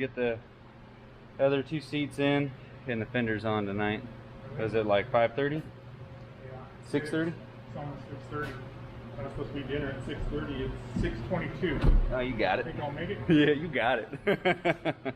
get the other 2 seats in, getting the fenders on tonight. Was it like 5:30? 6:30? It's almost 6:30. I was supposed to be dinner at 6:30. It's 6:22. Oh, you got it. Think I'll make it? Yeah, you got it.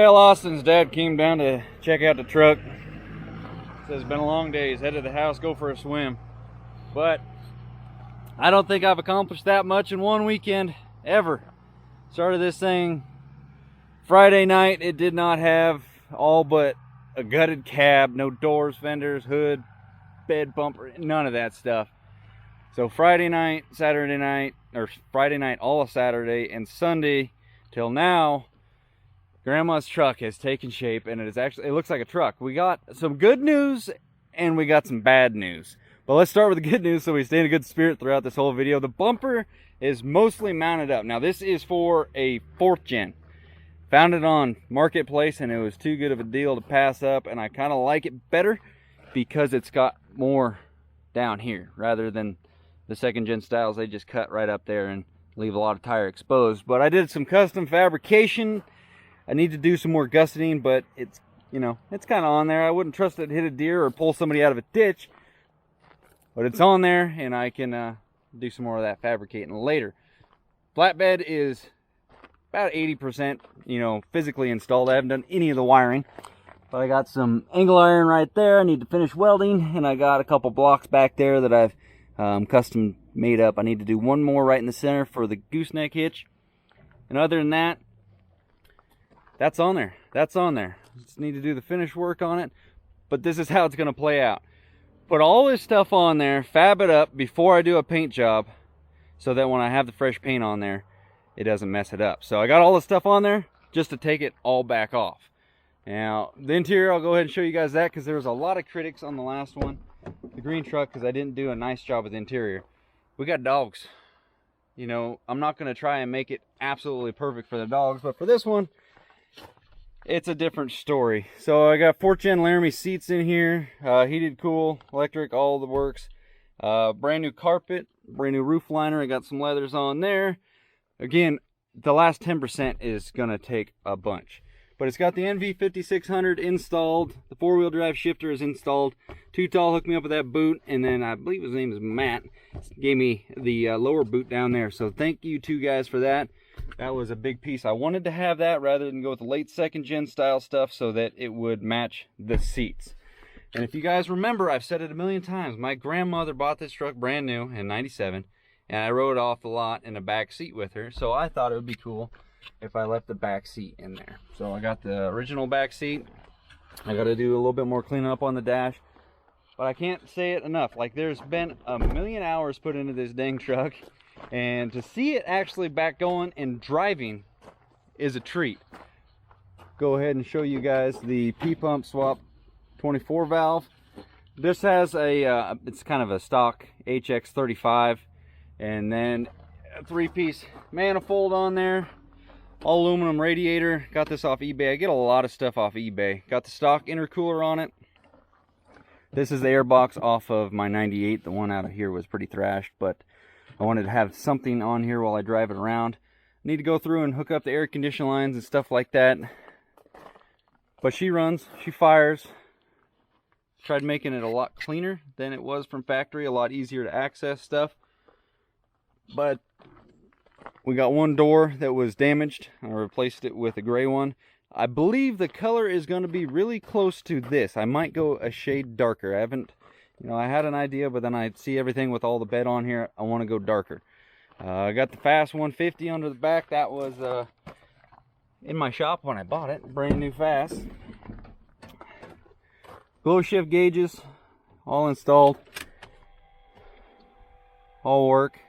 Well, Austin's dad came down to check out the truck. Says it's been a long day. He's headed to the house, go for a swim. But I don't think I've accomplished that much in one weekend, ever. Started this thing Friday night. It did not have all but a gutted cab, no doors, fenders, hood, bed bumper, none of that stuff. So Friday night, Saturday night, or Friday night all of Saturday, and Sunday till now, Grandma's truck has taken shape, and it looks like a truck. We got some good news and we got some bad news. But let's start with the good news so we stay in a good spirit throughout this whole video. The bumper is mostly mounted up. Now this is for a 4th gen. Found it on Marketplace and it was too good of a deal to pass up, and I kind of like it better because it's got more down here rather than the 2nd gen styles. They just cut right up there and leave a lot of tire exposed. But I did some custom fabrication. I need to do some more gusseting, but it's, you know, it's kind of on there. I wouldn't trust it to hit a deer or pull somebody out of a ditch, but it's on there, and I can do some more of that fabricating later. Flatbed is about 80%, you know, physically installed. I haven't done any of the wiring, but I got some angle iron right there. I need to finish welding, and I got a couple blocks back there that I've custom made up. I need to do one more right in the center for the gooseneck hitch, and other than that, that's on there. That's on there. Just need to do the finish work on it, but this is how it's going to play out. Put all this stuff on there, fab it up before I do a paint job, so that when I have the fresh paint on there, it doesn't mess it up. So I got all the stuff on there just to take it all back off. Now the interior, I'll go ahead and show you guys that, because there was a lot of critics on the last one, the green truck, because I didn't do a nice job with the interior. We got dogs. You know, I'm not going to try and make it absolutely perfect for the dogs, but for this one, it's a different story. So I got 4th gen Laramie seats in here, heated, cool, electric, all the works. Brand new carpet, brand new roof liner. I got some leathers on there. Again, the last 10% is gonna take a bunch, but it's got the NV5600 installed. The 4-wheel drive shifter is installed. Too Tall hooked me up with that boot, and then I believe his name is Matt, gave me the lower boot down there. So thank you two guys for that. That was a big piece. I wanted to have that rather than go with the late 2nd gen style stuff so that it would match the seats. And if you guys remember, I've said it a million times, my grandmother bought this truck brand new in '97, and I rode off the lot in the back seat with her. So I thought it would be cool if I left the back seat in there. So I got the original back seat. I got to do a little bit more cleanup on the dash, but I can't say it enough. Like, there's been a million hours put into this dang truck, and to see it actually back going and driving is a treat. Go ahead and show you guys the P-pump swap 24 valve. This has a it's kind of a stock HX35, and then a 3-piece manifold on there, all aluminum radiator. Got this off eBay. I get a lot of stuff off eBay. Got the stock intercooler on it. This is the airbox off of my 98. The one out of here was pretty thrashed, but I wanted to have something on here while I drive it around. Need to go through and hook up the air condition lines and stuff like that. But she runs, she fires. Tried making it a lot cleaner than it was from factory, a lot easier to access stuff. But we got one door that was damaged. I replaced it with a gray one. I believe the color is going to be really close to this. I might go a shade darker. I haven't, you know, I had an idea, but then I see everything with all the bed on here. I want to go darker. I got the Fast 150 under the back. That was in my shop when I bought it. Brand new Fast. Glow shift gauges, all installed. All work.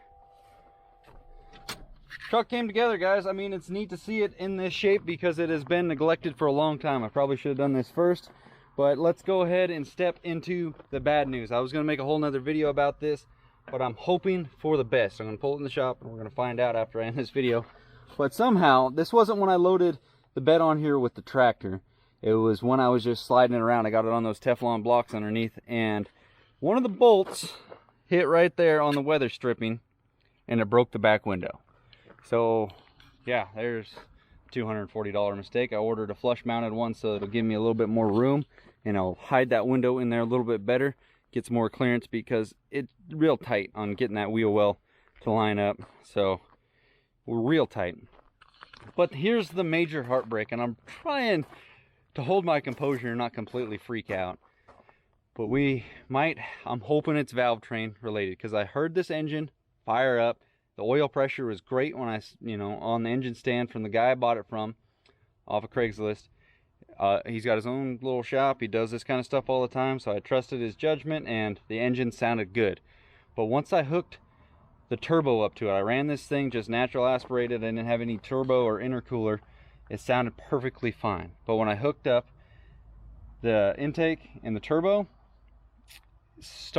Truck came together, guys. I mean, it's neat to see it in this shape because it has been neglected for a long time. I probably should have done this first, but let's go ahead and step into the bad news. I was going to make a whole nother video about this, but I'm hoping for the best. I'm going to pull it in the shop and we're going to find out after I end this video. But somehow, this wasn't when I loaded the bed on here with the tractor. It was when I was just sliding it around. I got it on those Teflon blocks underneath, and one of the bolts hit right there on the weather stripping, and it broke the back window. So yeah, there's a $240 mistake. I ordered a flush mounted one so it'll give me a little bit more room, and I'll hide that window in there a little bit better. Gets more clearance because it's real tight on getting that wheel well to line up. So we're real tight. But here's the major heartbreak, and I'm trying to hold my composure and not completely freak out. But I'm hoping it's valve train related, because I heard this engine fire up. The oil pressure was great when on the engine stand from the guy I bought it from off of Craigslist. He's got his own little shop. He does this kind of stuff all the time, so I trusted his judgment, and the engine sounded good. But once I hooked the turbo up to it, I ran this thing just natural aspirated. I didn't have any turbo or intercooler. It sounded perfectly fine. But when I hooked up the intake and the turbo, it's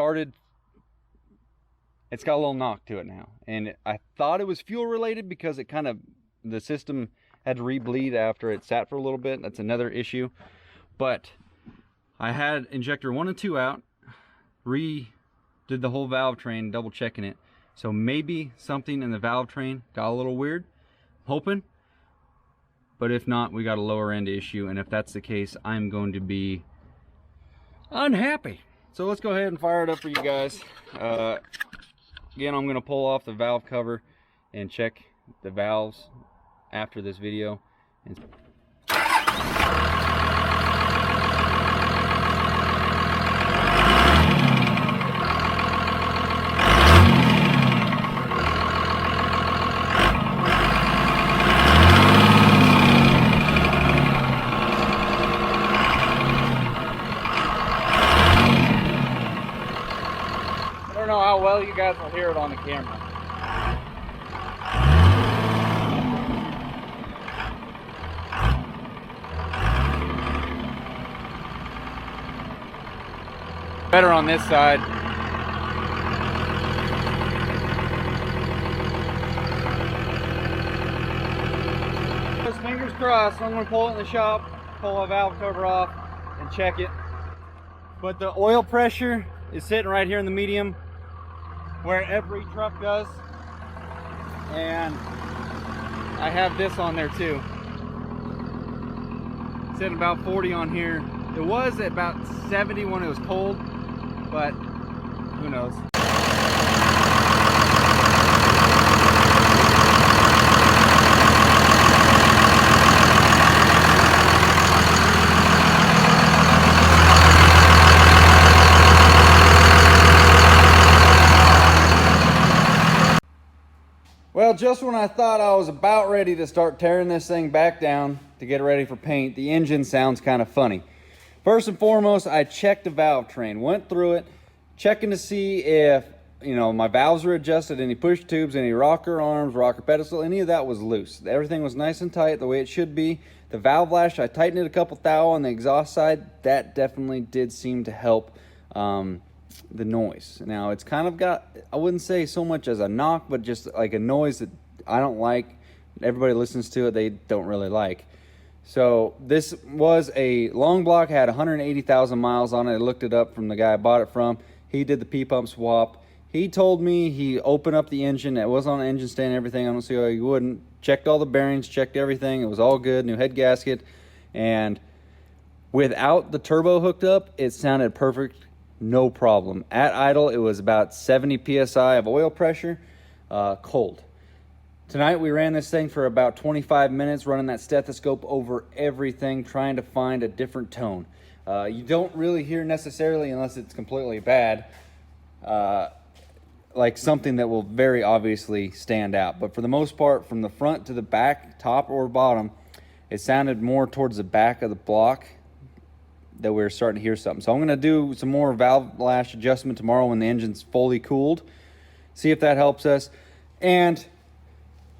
got a little knock to it now. And I thought it was fuel related, because the system had to rebleed after it sat for a little bit. That's another issue. But I had injector 1 and 2 out, did the whole valve train, double checking it. So maybe something in the valve train got a little weird. I'm hoping. But if not, we got a lower end issue. And if that's the case, I'm going to be unhappy. So let's go ahead and fire it up for you guys. Again, I'm going to pull off the valve cover and check the valves after this video. I don't know how well you guys will hear it on the camera. Better on this side. Just fingers crossed. I'm going to pull it in the shop, pull a valve cover off, and check it. But the oil pressure is sitting right here in the medium, where every truck does. And I have this on there too. It's sitting about 40 on here. It was at about 70 when it was cold, but who knows. Well, just when I thought I was about ready to start tearing this thing back down to get it ready for paint, the engine sounds kind of funny. First and foremost, I checked the valve train, went through it, checking to see if, my valves were adjusted, any push tubes, any rocker arms, rocker pedestal, any of that was loose. Everything was nice and tight the way it should be. The valve lash, I tightened it a couple thou on the exhaust side. That definitely did seem to help the noise. Now, it's kind of got, I wouldn't say so much as a knock, but just like a noise that I don't like. Everybody listens to it, they don't really like. So this was a long block, had 180,000 miles on it. I looked it up from the guy I bought it from. He did the P-pump swap. He told me he opened up the engine. It was on an engine stand and everything. I don't see why he wouldn't. Checked all the bearings, checked everything. It was all good, new head gasket. And without the turbo hooked up, it sounded perfect, no problem. At idle, it was about 70 PSI of oil pressure, cold. Tonight we ran this thing for about 25 minutes, running that stethoscope over everything, trying to find a different tone. You don't really hear necessarily, unless it's completely bad, like something that will very obviously stand out. But for the most part, from the front to the back, top or bottom, it sounded more towards the back of the block that we were starting to hear something. So I'm going to do some more valve lash adjustment tomorrow when the engine's fully cooled, see if that helps us. And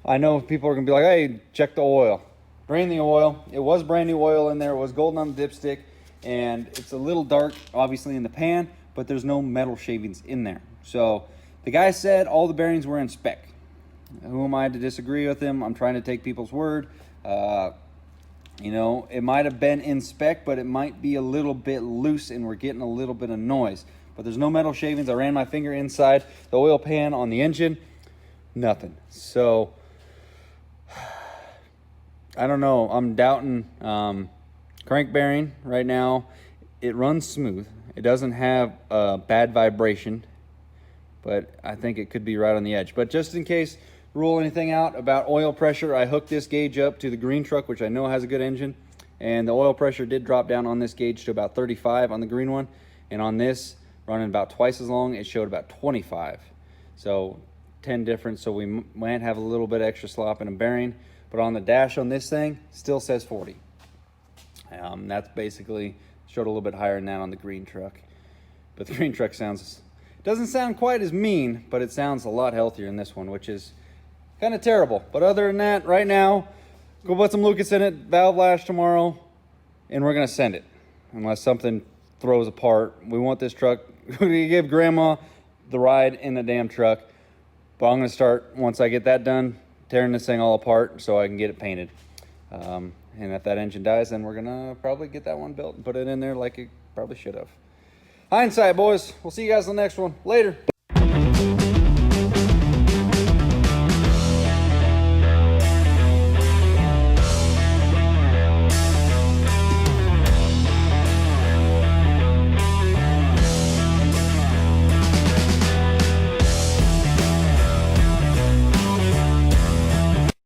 I know people are going to be like, hey, check the oil. Drain the oil. It was brand new oil in there. It was golden on the dipstick. And it's a little dark, obviously, in the pan, but there's no metal shavings in there. So the guy said all the bearings were in spec. Who am I to disagree with him? I'm trying to take people's word. It might have been in spec, but it might be a little bit loose and we're getting a little bit of noise. But there's no metal shavings. I ran my finger inside the oil pan on the engine. Nothing. So I don't know. I'm doubting crank bearing right now. It runs smooth. It doesn't have bad vibration, but I think it could be right on the edge. But just in case, rule anything out about oil pressure, I hooked this gauge up to the green truck, which I know has a good engine, and the oil pressure did drop down on this gauge to about 35 on the green one, and on this, running about twice as long, it showed about 25. So 10 difference, so we might have a little bit extra slop in a bearing, but on the dash on this thing, still says 40. That's basically, showed a little bit higher than that on the green truck. But the green truck doesn't sound quite as mean, but it sounds a lot healthier in this one, which is kind of terrible. But other than that, right now, go put some Lucas in it, valve lash tomorrow, and we're gonna send it. Unless something throws apart. We want this truck, we're gonna give Grandma the ride in the damn truck. But I'm gonna start, once I get that done, tearing this thing all apart so I can get it painted. And if that engine dies, then we're gonna probably get that one built and put it in there like it probably should have. Hindsight, boys. We'll see you guys in the next one. Later.